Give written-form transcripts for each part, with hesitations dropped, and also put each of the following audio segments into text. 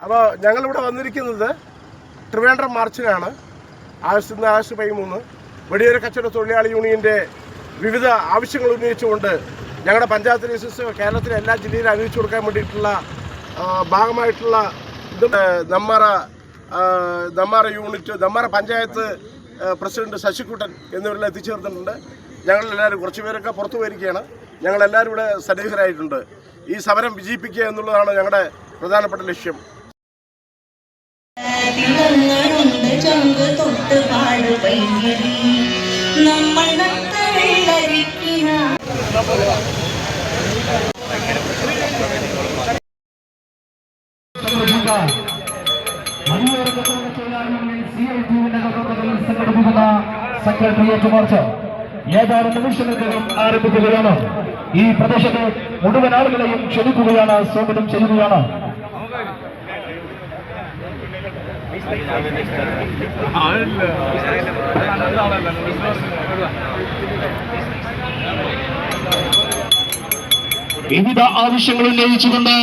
അപ്പോൾ ഞങ്ങളിവിടെ വന്നിരിക്കുന്നത് ട്രിവാൻഡ്രം മാർച്ചിനാണ്. ആഗസ്റ്റ് 13 വെടിയേര കച്ചവട തൊഴിലാളി യൂണിയൻ്റെ വിവിധ ആവശ്യങ്ങൾ ഉന്നയിച്ചുകൊണ്ട് ഞങ്ങളുടെ പഞ്ചായത്ത് രജിസ്റ്റർ കേരളത്തിലെ എല്ലാ ജില്ലയിലും അറിയിച്ചു കൊടുക്കാൻ വേണ്ടിയിട്ടുള്ള ഭാഗമായിട്ടുള്ള ഇത് നെന്മാറ യൂണിറ്റ്, നെന്മാറ പഞ്ചായത്ത് പ്രസിഡന്റ് ശശികുട്ടൻ എന്നിവരെല്ലാം എത്തിച്ചേർന്നിട്ടുണ്ട്. ഞങ്ങളെല്ലാവരും കുറച്ച് പേരൊക്കെ പുറത്തു പോയിരിക്കുകയാണ്. ഞങ്ങളെല്ലാവരും ഇവിടെ സന്നിഹിതരായിട്ടുണ്ട്. ഈ സമരം വിജയിപ്പിക്കുക എന്നുള്ളതാണ് ഞങ്ങളുടെ പ്രധാനപ്പെട്ട ലക്ഷ്യം. സെക്രട്ടേറിയറ്റ് മാർച്ച് ഏതാനും നിമിഷങ്ങൾക്കകം ആരംഭിക്കുകയാണ്. ഈ പ്രദേശത്തെ മുഴുവൻ ആളുകളെയും ക്ഷണിക്കുകയാണ്, സ്വാഗതം ചെയ്യുകയാണ്. വിവിധ ആവശ്യങ്ങൾ ഉന്നയിച്ചുകൊണ്ട്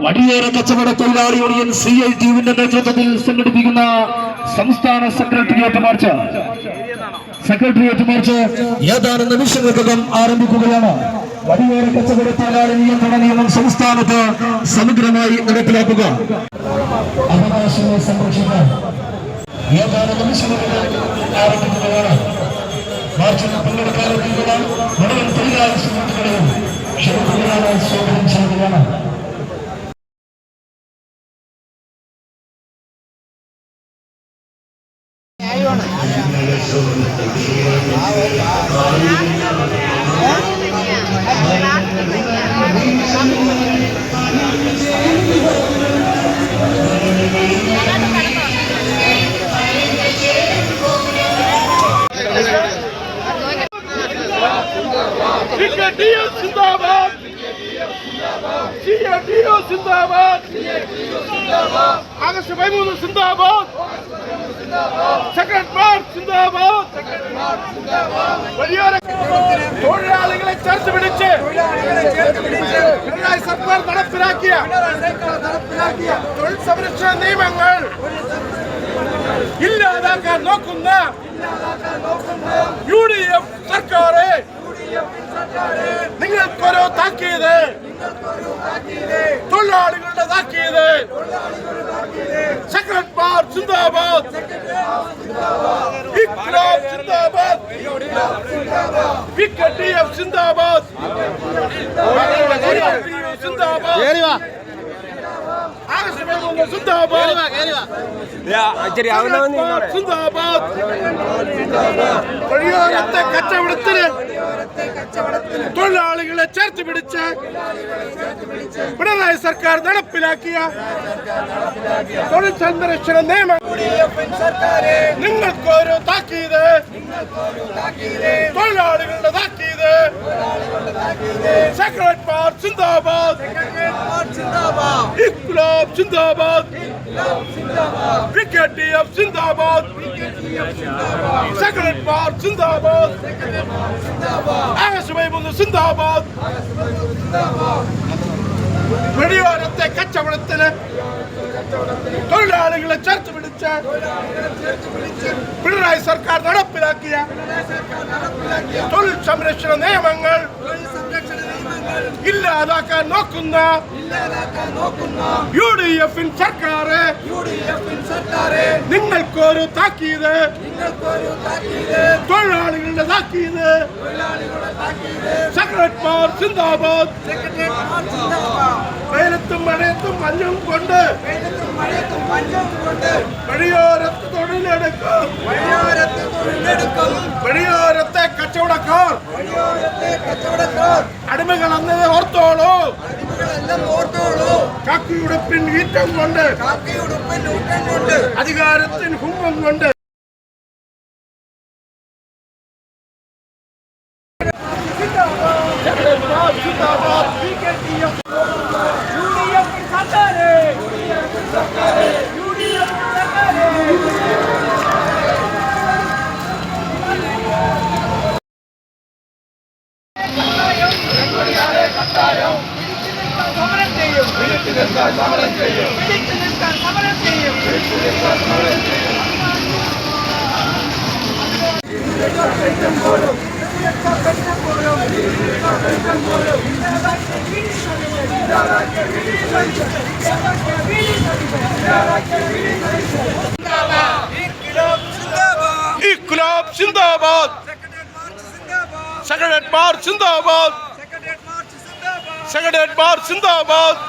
വടിയേര കച്ചവട തൊഴിലാളി യൂണിയൻ CITUവിന്റെ നേതൃത്വത്തിൽ സംഘടിപ്പിക്കുന്ന സംസ്ഥാന സെക്രട്ടേറിയറ്റ് മാർച്ച് ഏതാനും നിമിഷങ്ങൾക്കകം ആരംഭിക്കുകയാണ്. വടിയേര കച്ചവട തൊഴിലാളി നിയന്ത്രണ നിയമം സംസ്ഥാനത്ത് സമഗ്രമായി നടപ്പിലാക്കുക, അവകാശങ്ങളെ സംരക്ഷിക്കാൻ ഏതാനും നിമിഷങ്ങൾക്കകം ആരംഭിക്കുകയാണ്. മാർച്ചിൽ പങ്കെടുക്കാനെത്തിയുള്ള മുഴുവൻ തൊഴിലാളി സുഹൃത്തുക്കളെയും ക്ഷണിക്കുകയാണ്, സ്വാഗതം ചെയ്യുകയാണ്. ആഗസ്റ്റ് 13 സിന്ദാബാദ്, സെക്രട്ടറി മാർച്ച് സിന്ദാബാദ്, തൊഴിലാളികളെ ചേർത്ത് പിടിച്ച് പിണറായി സർക്കാർ നടപ്പിലാക്കിയ തൊഴിൽ സംരക്ഷണ നിയമങ്ങൾ ഇല്ലാതാക്കാൻ നോക്കുന്ന UDF സർക്കാരെ നിങ്ങൾക്കൊരു താക്കീത്, തൊഴിലാളികളുടെ താക്കീത്. സെക്രട്ടറി മാർച്ച് സിന്ദാബാദ്, ഇൻക്ലാബ് സിന്ദാബാദ്, PKTF സിന്ദാബാദ്, സിന്ദാബാദ്, വഴിയോരത്തെ കച്ചവടത്തിന് തൊഴിലാളികളെ ചേർത്ത് പിടിച്ച് പിണറായി സർക്കാർ നടപ്പിലാക്കിയ തൊഴിൽ സംരക്ഷണ നിയമം നിങ്ങൾക്കൊരു താക്കീത്, തൊഴിലാളികളുടെ താക്കീത്. സെക്രട്ടറി മാർച്ച് സിന്ദാബാദ്, ഇൻക്ലാബ് സിന്ദാബാദ്, PKTF സിന്ദാബാദ്, സെക്രട്ടറി മാർച്ച് സിന്ദാബാദ്, ആഗസ്റ്റ് 13 സിന്ദാബാദ്. വെടിയോരത്തെ കച്ചവടത്തിന് തൊഴിലാളികളെ ചേർത്ത് പിടിച്ച് പിണറായി സർക്കാർ നടപ്പിലാക്കിയ തൊഴിൽ സംരക്ഷണ നിയമങ്ങൾ ഇല്ലാതാക്കാൻ നോക്കുന്ന UDF സർക്കാരെ നിങ്ങൾക്കൊരു താക്കീത്, തൊഴിലാളികളുടെ താക്കീത്. സെക്രട്ടറി മാർച്ച് സിന്ദാബാദ്, വെയിലത്തും മഴയത്തും മഞ്ഞും കൊണ്ട് വഴിയോരത്ത് തൊഴിലെടുക്കും, വഴിയോരത്തെ കച്ചവടക്കാർ അടിമകളെന്ന് ഓർത്തോളൂ. കാക്കിയുടുപ്പിൻ ഈറ്റം കൊണ്ട്, അധികാരത്തിൻ കുംഭം കൊണ്ട് സമരം ചെയ്യും. ഇൻക്ലാബ് സിന്ദാബാദ്, സെക്രട്ടേറിയറ്റ് മാർച്ച് സിന്ദാബാദ്, സെക്രട്ടേറിയറ്റ് മാർച്ച് സിന്ദാബാദ്.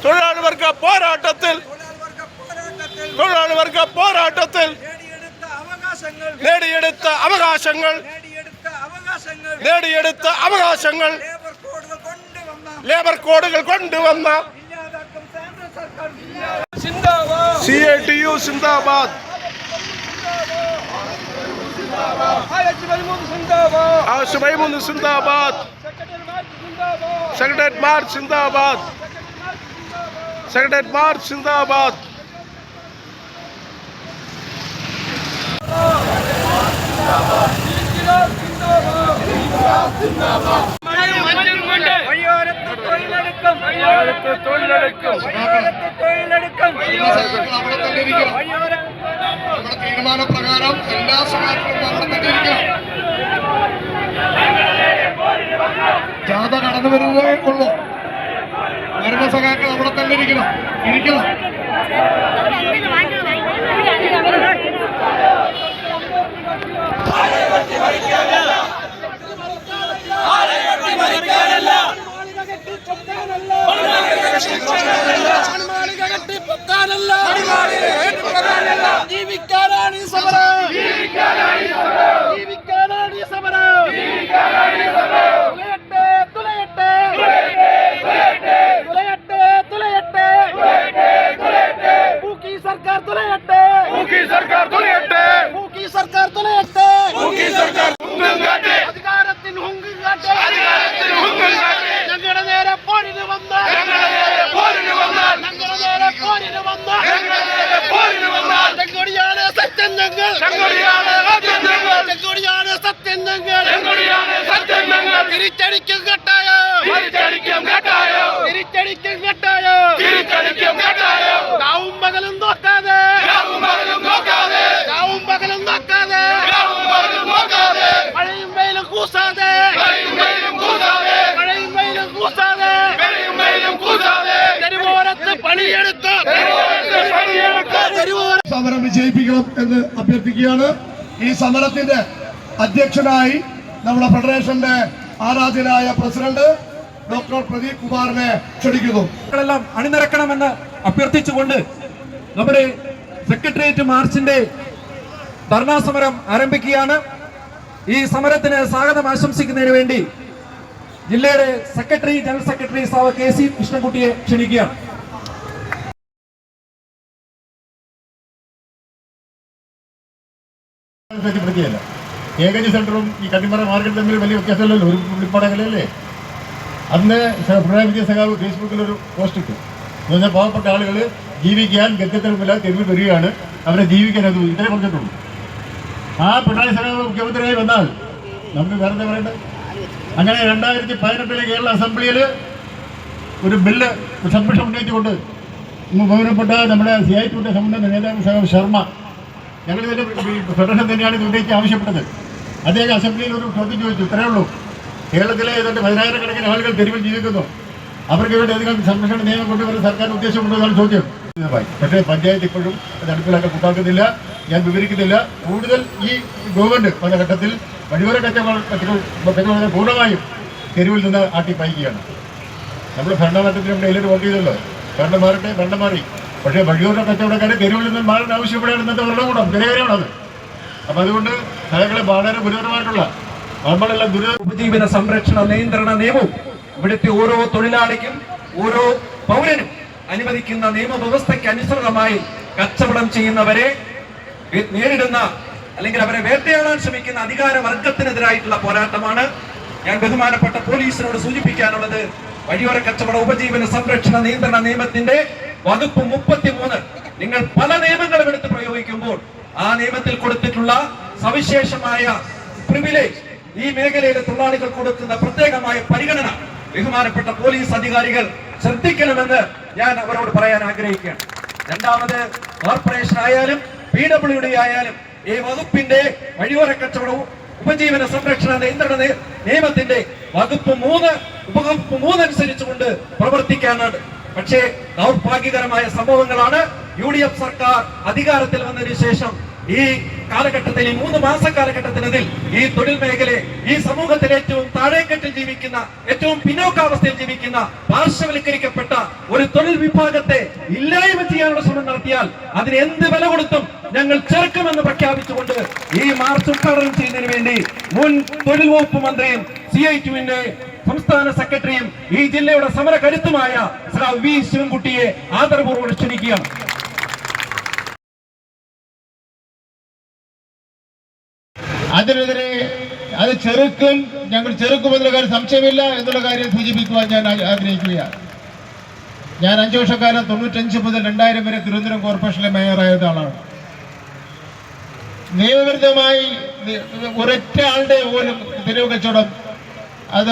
തൊഴിലാളി വർഗ പോരാട്ടത്തിൽ നേടിയെടുത്ത അവകാശങ്ങൾ ലേബർ കോഡുകൾ കൊണ്ടുവന്ന CITU സിന്ദാബാദ്, ആശുപത്രി സിന്ദാബാദ്, സെക്രട്ടേറിയറ്റ് മാർച്ച് സിന്ദാബാദ്, സെക്രട്ടേറിയറ്റ് മാർച്ച് സിന്ദാബാദ്. തീരുമാനപ്രകാരം എല്ലാ സഹാക്കളും അവിടെ തന്നെ ഇരിക്കണം. ജാഥ കടന്നു വരുന്നതേ ഉള്ളൂ. വരുന്ന സഹാക്കൾ അവിടെ തന്നെ ഇരിക്കണം. ജീവിക്കാനാണ് ഈ സമരം. അധികാരത്തിന് ഹുങ്കും കാട്ടെ. ഞങ്ങളുടെ നേരെ പോരിന് വന്ന ചെങ്കൊടിയാണ് സത്യം ഞങ്ങൾ. തിരിച്ചടിക്കും കേട്ടായോ. രാവും പകലും നോക്കാതെ മഴയും വെയിലും കൂസാതെ തെരുവോരത്ത് പണിയെടുത്ത് സമരം വിജയിപ്പിക്കണം എന്ന് അഭ്യർത്ഥിക്കുകയാണ്. ഈ സമരത്തിന്റെ അധ്യക്ഷനായി നമ്മുടെ ഫെഡറേഷന്റെ ആരാധ്യനായ പ്രസിഡന്റ് ഡോക്ടർ പ്രദീപ് കുമാറിനെ ക്ഷണിക്കുന്നു. അണിനിരക്കണമെന്ന് അഭ്യർത്ഥിച്ചുകൊണ്ട് നമ്മുടെ സെക്രട്ടേറിയറ്റ് മാർച്ചിന്റെ ധർണാ സമരം ആരംഭിക്കുകയാണ്. ഈ സമരത്തിന് സ്വാഗതം ആശംസിക്കുന്നതിന് വേണ്ടി ജില്ലയുടെ ജനറൽ സെക്രട്ടറി KC കൃഷ്ണൻകുട്ടിയെ ക്ഷണിക്കുകയാണ്. KKG സെന്ററും ഈ കട്ടിമറ മാർക്കറ്റ് തമ്മിൽ വലിയ വ്യത്യാസമല്ലല്ലോ, ഒരു പുള്ളിപ്പാടകലല്ലേ. അന്ന് പിണറായി വിജയൻ സഖാവ് ഫേസ്ബുക്കിൽ ഒരു പോസ്റ്റ് ഇട്ടു. എന്ന് പറഞ്ഞാൽ പാവപ്പെട്ട ആളുകൾ ജീവിക്കാൻ ഗത്യത്തരമില്ല, തെരുവിൽ വരികയാണ്, അവരെ ജീവിക്കാൻ അത് ഇത്രേ പറഞ്ഞിട്ടുള്ളൂ. ആ പിണറായി സഖാവ് മുഖ്യമന്ത്രിയായി വന്നാൽ നമുക്ക് വേറെ എന്താ പറയേണ്ടത്? അങ്ങനെ 2018 കേരള അസംബ്ലിയിൽ ഒരു ബില്ല് സബ്മിഷൻ ഉന്നയിച്ചുകൊണ്ട് ബഹുമാനപ്പെട്ട നമ്മുടെ CITUവിൻ്റെ സംബന്ധ നേതാവ് സഖാവ് ശർമ്മ, ഞങ്ങളിതിൻ്റെ ഫെഡറേഷൻ തന്നെയാണ് ഇത് ഉന്നയിച്ച് ആവശ്യപ്പെട്ടത്. അദ്ദേഹം അസംബ്ലിയിൽ ഒരു ചോദ്യം ചോദിച്ചു. ഇത്രയേ ഉള്ളൂ, കേരളത്തിലെ ഏതാണ്ട് 10,000-കണക്കിന് ആളുകൾ തെരുവിൽ ജീവിക്കുന്നു, അവർക്ക് വേണ്ടി ഏതെങ്കിലും സംരക്ഷണ നിയമം കൊണ്ടുവരുന്ന സർക്കാർ ഉദ്ദേശമുണ്ടോ എന്നാണ് ചോദ്യം. പക്ഷേ പഞ്ചായത്ത് ഇപ്പോഴും നടപ്പിലാക്കാൻ കൂട്ടാക്കുന്നില്ല. ഞാൻ വിവരിക്കുന്നില്ല. കൂടുതൽ ഈ ഗവൺമെന്റ് പല ഘട്ടത്തിൽ വഴിയോര കച്ചവടം പൂർണ്ണമായും തെരുവിൽ നിന്ന് ആട്ടിപ്പായിക്കുകയാണ്. നമ്മൾ ഭരണമാറ്റത്തിന് ഇവിടെ എല്ലാവരും വോട്ട് ചെയ്തല്ലോ. ഭരണം മാറി. പക്ഷേ വഴിയോര കച്ചവടക്കാരെ തെരുവിൽ നിന്ന് മാറാൻ ആവശ്യപ്പെടുകയാണ് ഇന്നത്തെ ഭരണകൂടം. ജനകരമാണത്. അപ്പം അതുകൊണ്ട് ജനങ്ങളെ വളരെ ഗുരുതരമായിട്ടുള്ള നമ്മളെല്ലാം ഉപജീവന സംരക്ഷണ നിയന്ത്രണ നിയമവും ഇവിടുത്തെ ഓരോ തൊഴിലാളിക്കും ഓരോ പൗരനും അനുവദിക്കുന്ന നിയമവ്യവസ്ഥയ്ക്ക് അനുസൃതമായി കച്ചവടം ചെയ്യുന്നവരെ നേരിടുന്ന അല്ലെങ്കിൽ അവരെ വേട്ടയാടാൻ ശ്രമിക്കുന്ന അധികാര വർഗത്തിനെതിരായിട്ടുള്ള പോരാട്ടമാണ്. ഞാൻ ബഹുമാനപ്പെട്ട പോലീസിനോട് സൂചിപ്പിക്കാനുള്ളത്, വഴിയോര കച്ചവട ഉപജീവന സംരക്ഷണ നിയന്ത്രണ നിയമത്തിന്റെ വകുപ്പ് 33 നിങ്ങൾ പല നിയമങ്ങളും എടുത്ത് പ്രയോഗിക്കുമ്പോൾ ആ നിയമത്തിൽ കൊടുത്തിട്ടുള്ള സവിശേഷമായ പ്രിവിലേജ്, ഈ മേഖലയിലെ തൊഴിലാളികൾ കൊടുക്കുന്ന പ്രത്യേകമായ പരിഗണന ബഹുമാനപ്പെട്ട പോലീസ് അധികാരികൾ ശ്രദ്ധിക്കണമെന്ന് ഞാൻ അവരോട് പറയാൻ ആഗ്രഹിക്കുകയാണ്. രണ്ടാമത്, കോർപ്പറേഷൻ ആയാലും PWD ആയാലും ഈ വകുപ്പിന്റെ വഴിയോര കച്ചവട ഉപജീവന സംരക്ഷണ നിയന്ത്രണ നിയമത്തിന്റെ വകുപ്പ് 3 അനുസരിച്ചുകൊണ്ട് പക്ഷേ ദൗർഭാഗ്യകരമായ സംഭവങ്ങളാണ് UDF സർക്കാർ അധികാരത്തിൽ വന്നതിന് ശേഷം ഈ കാലഘട്ടത്തിൽ, ഈ 3 മാസ കാലഘട്ടത്തിനുള്ളിൽ ഈ തൊഴിൽ മേഖലയെ, ഈ സമൂഹത്തിൽ ഏറ്റവും താഴേക്കെട്ടിൽ ജീവിക്കുന്ന, ഏറ്റവും പിന്നോക്കാവസ്ഥയിൽ ജീവിക്കുന്ന, പാർശ്വവൽക്കരിക്കപ്പെട്ട ഒരു തൊഴിൽ വിഭാഗത്തെ ഇല്ലായ്മ ചെയ്യാനുള്ള ശ്രമം നടത്തിയാൽ അതിന് എന്ത് വില കൊടുത്തും ഞങ്ങൾ ചെറുക്കുമെന്ന് പ്രഖ്യാപിച്ചുകൊണ്ട് ഈ മാർച്ച് ഉദ്ഘാടനം ചെയ്യുന്നതിന് വേണ്ടി മുൻ തൊഴിൽ വകുപ്പ് മന്ത്രിയും CITUവിന്റെ സംസ്ഥാന സെക്രട്ടറിയും ഈ ജില്ലയുടെ സമര കരുത്തുമായ V ശിവൻകുട്ടിയെ ആദരപൂർവ്വം ക്ഷണിക്കുകയാണ്. അതിനെതിരെ അത് ഞങ്ങൾ ചെറുക്കുമെന്നുള്ള കാര്യം സംശയമില്ല എന്നുള്ള കാര്യം സൂചിപ്പിക്കുവാൻ ഞാൻ ആഗ്രഹിക്കുകയാണ്. ഞാൻ 5 വർഷക്കാലം 95 മുതൽ 2000 വരെ തിരുവനന്തപുരം കോർപ്പറേഷനിലെ മേയറായ ആളാണ്. നിയമവിരുദ്ധമായി ഒരൊറ്റ ആളുടെ പോലും തെരുവ് കച്ചവടം അത്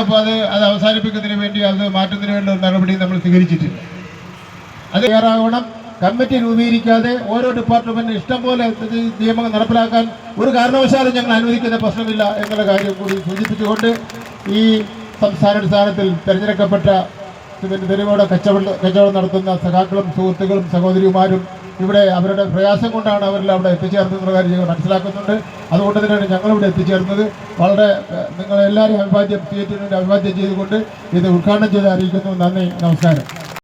അവസാനിപ്പിക്കുന്നതിന് വേണ്ടി, അത് മാറ്റുന്നതിന് വേണ്ടി ഒരു നടപടി നമ്മൾ സ്വീകരിച്ചിട്ടില്ല. അത് തയ്യാറാവണം. കമ്മിറ്റി രൂപീകരിക്കാതെ ഓരോ ഡിപ്പാർട്ട്മെന്റിന് ഇഷ്ടം പോലെ നിയമങ്ങൾ നടപ്പിലാക്കാൻ ഒരു കാരണവശാലും ഞങ്ങൾ അനുവദിക്കുന്ന പ്രശ്നമില്ല എന്നുള്ള കാര്യം കൂടി സൂചിപ്പിച്ചുകൊണ്ട് ഈ സംസ്ഥാനാടിസ്ഥാനത്തിൽ തെരഞ്ഞെടുക്കപ്പെട്ട തെരുവോടെ കച്ചവടം നടത്തുന്ന സഖാക്കളും സുഹൃത്തുക്കളും സഹോദരിമാരും ഇവിടെ അവരുടെ പ്രയാസം കൊണ്ടാണ് അവരെല്ലാം അവിടെ എത്തിച്ചേർന്നുള്ള കാര്യം ഞങ്ങൾ മനസ്സിലാക്കുന്നുണ്ട്. അതുകൊണ്ട് തന്നെയാണ് ഞങ്ങളിവിടെ എത്തിച്ചേർന്നത്. വളരെ നിങ്ങളെല്ലാവരും CITUവിൻ്റെ അഭിവാദ്യം ചെയ്തുകൊണ്ട് ഇത് ഉദ്ഘാടനം ചെയ്ത് അറിയിക്കുന്നു. നന്ദി, നമസ്കാരം.